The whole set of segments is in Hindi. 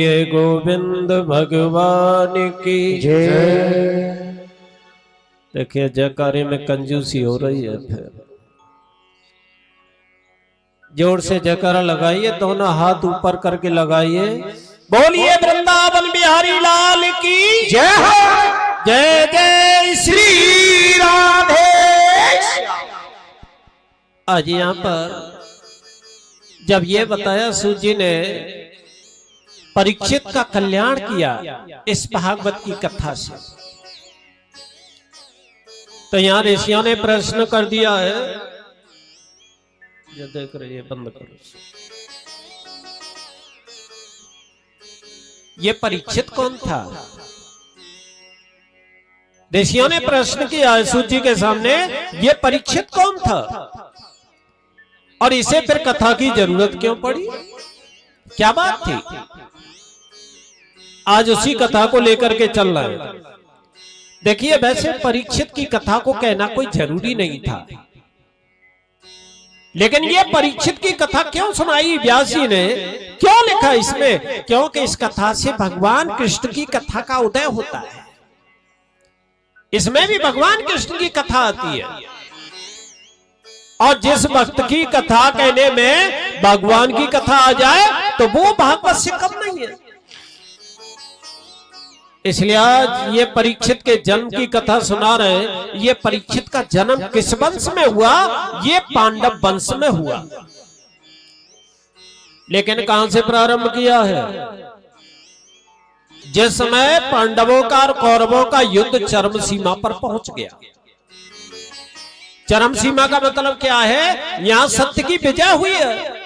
ये गोविंद भगवान की जय। देखिए जयकारे में कंजूसी हो रही है। फिर जोर से जयकारा लगाइए, दोनों हाथ ऊपर करके लगाइए। बोलिए वृंदावन बिहारी लाल की जय हो। जय जय श्री राधे। आज यहाँ पर जब ये बताया सूत जी ने परीक्षित का कल्याण किया इस भागवत की कथा से, तो यहां ऋषियों ने प्रश्न कर दिया है। ये देख रहे, ये बंद करो। ये परीक्षित कौन था? ऋषियों ने प्रश्न किया है सूत जी के सामने, ये परीक्षित कौन था और इसे फिर कथा की जरूरत क्यों पड़ी? क्या बात थी? आज उसी कथा को लेकर के चल रहे हैं। देखिए वैसे परीक्षित की कथा को कहना कोई जरूरी नहीं था, लेकिन ये परीक्षित की कथा क्यों सुनाई व्यास जी ने, क्यों लिखा इसमें? क्योंकि इस कथा से भगवान कृष्ण की कथा का उदय होता है। इसमें भी भगवान कृष्ण की कथा आती है, और जिस भक्त की कथा कहने में भगवान की कथा आ जाए तो वो भागवत से कम नहीं है। इसलिए आज ये परीक्षित के जन्म की कथा सुना रहे हैं। ये परीक्षित का जन्म किस वंश में हुआ? ये पांडव वंश में हुआ। लेकिन कहां से प्रारंभ किया है? जिस समय पांडवों का और कौरवों का युद्ध चरम सीमा पर पहुंच गया। चरम सीमा का मतलब क्या है? यहां सत्य की विजय हुई है,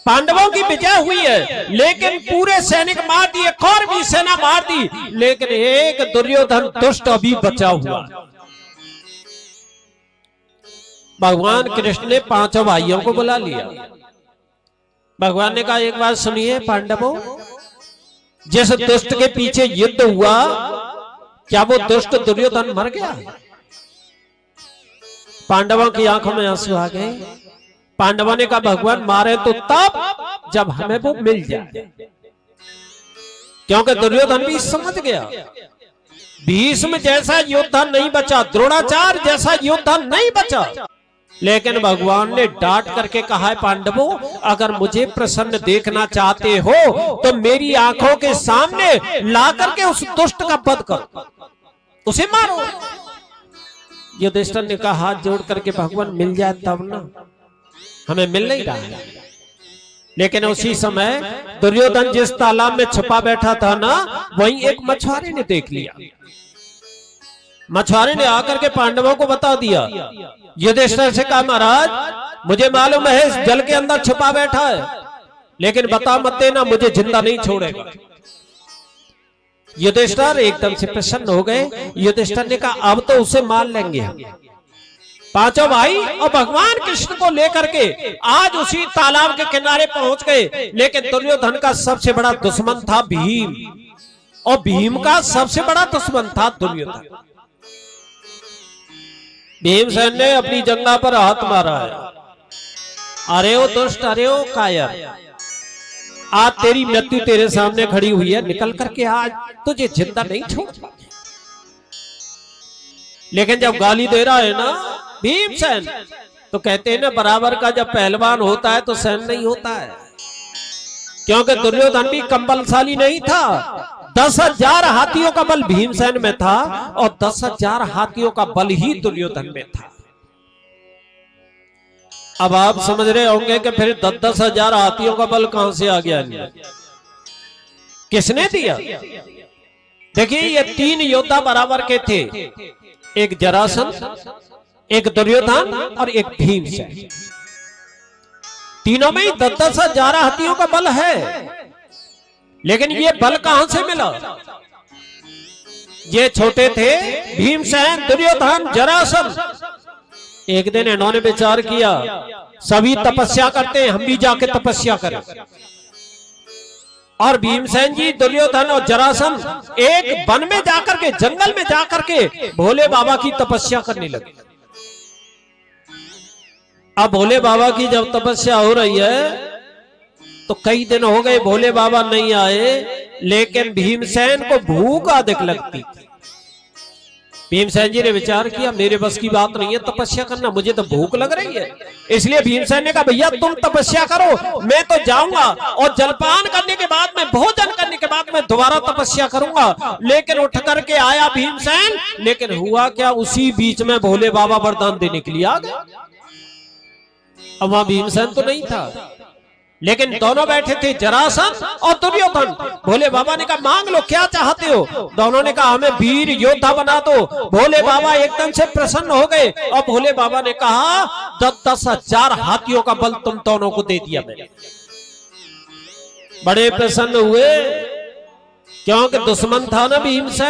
पांडवों की विजय हुई है, लेकिन पूरे सैनिक मार दिए, कौरव भी सेना मार दी, लेकिन एक दुर्योधन दुष्ट अभी बचा हुआ। भगवान कृष्ण ने पांचों भाइयों को बुला लिया। भगवान ने कहा एक बात सुनिए पांडवों, जिस दुष्ट के पीछे युद्ध हुआ, क्या वो दुष्ट दुर्योधन मर गया? पांडवों की आंखों में आंसू आ गए। पांडवों ने कहा भगवान मारे तो तब जब हमें वो मिल जाए, क्योंकि दुर्योधन भी समझ गया भीष्म जैसा योद्धा नहीं बचा, द्रोणाचार्य जैसा योद्धा नहीं बचा। लेकिन भगवान ने डांट करके कहा है पांडवों, अगर मुझे प्रसन्न देखना चाहते हो तो मेरी आंखों के सामने ला करके उस दुष्ट का वध करो, उसे मारो। युधिष्ठिर ने कहा हाथ जोड़ करके भगवान मिल जाए तब ना, हमें मिल नहीं रहा है। लेकिन उसी समय दुर्योधन जिस तालाब में छुपा बैठा था ना, वहीं एक मछुआरे ने देख लिया। मछुआरे ने आकर के पांडवों को बता दिया। युधिष्ठिर से कहा महाराज मुझे मालूम है इस जल के अंदर छुपा बैठा है, लेकिन बता मत देना, मुझे जिंदा नहीं छोड़ेगा। युधिष्ठिर एकदम से प्रसन्न हो गए। युधिष्ठिर ने कहा अब तो उसे मार लेंगे हम। पांचों भाई और भगवान कृष्ण को लेकर के आज उसी तालाब के किनारे पहुंच गए। लेकिन दुर्योधन का सबसे बड़ा दुश्मन था भीम, और भीम का सबसे बड़ा दुश्मन था दुर्योधन। भीमसेन ने अपनी जंगा पर हाथ मारा है। अरे ओ दुष्ट, अरे ओ कायर, आज तेरी मृत्यु तेरे सामने खड़ी हुई है, निकल करके आज तुझे जिंदा नहीं छोड़। लेकिन जब गाली दे रहा है ना भीमसेन, तो कहते हैं ना बराबर का जब पहलवान होता है तो सहन नहीं होता है, क्योंकि दुर्योधन भी कम बलशाली नहीं था। 10,000 हाथियों का बल भीमसेन में था, और 10,000 हाथियों का बल ही दुर्योधन में था। अब आप समझ रहे होंगे कि फिर 10,000 हाथियों का बल कहां से आ गया, किसने दिया? देखिए ये 3 योद्धा बराबर के थे, एक जरासंध, एक दुर्योधन और एक भीमसेन। तीनों में 10,000 हाथियों का बल है, लेकिन ये बल कहां से मिला? ये छोटे थे भीमसेन, दुर्योधन, जरासंध। एक दिन इन्होंने विचार किया सभी तपस्या करते हैं, हम भी जाके तपस्या करें। और भीमसेन जी, दुर्योधन और जरासंध एक वन में जाकर के, जंगल में जाकर के भोले बाबा की तपस्या करने लगे। अब भोले बाबा की जब तपस्या हो रही है तो कई दिन हो गए भोले बाबा नहीं आए, लेकिन भीमसेन को भूख अधिक लगती थी। भीमसेन जी ने विचार किया मेरे बस की बात नहीं है तपस्या करना, मुझे तो भूख लग रही है। इसलिए भीमसेन ने कहा भैया तुम तपस्या करो, मैं तो जाऊंगा और जलपान करने के बाद में, भोजन करने के बाद मैं दोबारा तपस्या करूंगा। लेकिन उठ करके आया भीमसेन, लेकिन हुआ क्या, उसी बीच में भोले बाबा वरदान देने के लिए आ गए। अब वहां भीमसेन तो नहीं था, लेकिन दोनों बैठे थे, जरासंध और दुर्योधन। भोले बाबा ने कहा मांग लो क्या चाहते हो। दोनों ने कहा हमें वीर योद्धा बना दो। भोले बाबा एकदम से प्रसन्न हो गए और भोले बाबा ने कहा 10,000 हाथियों का बल तुम दोनों को दे दिया मैंने। बड़े प्रसन्न हुए, क्योंकि दुश्मन था ना भीमसेन।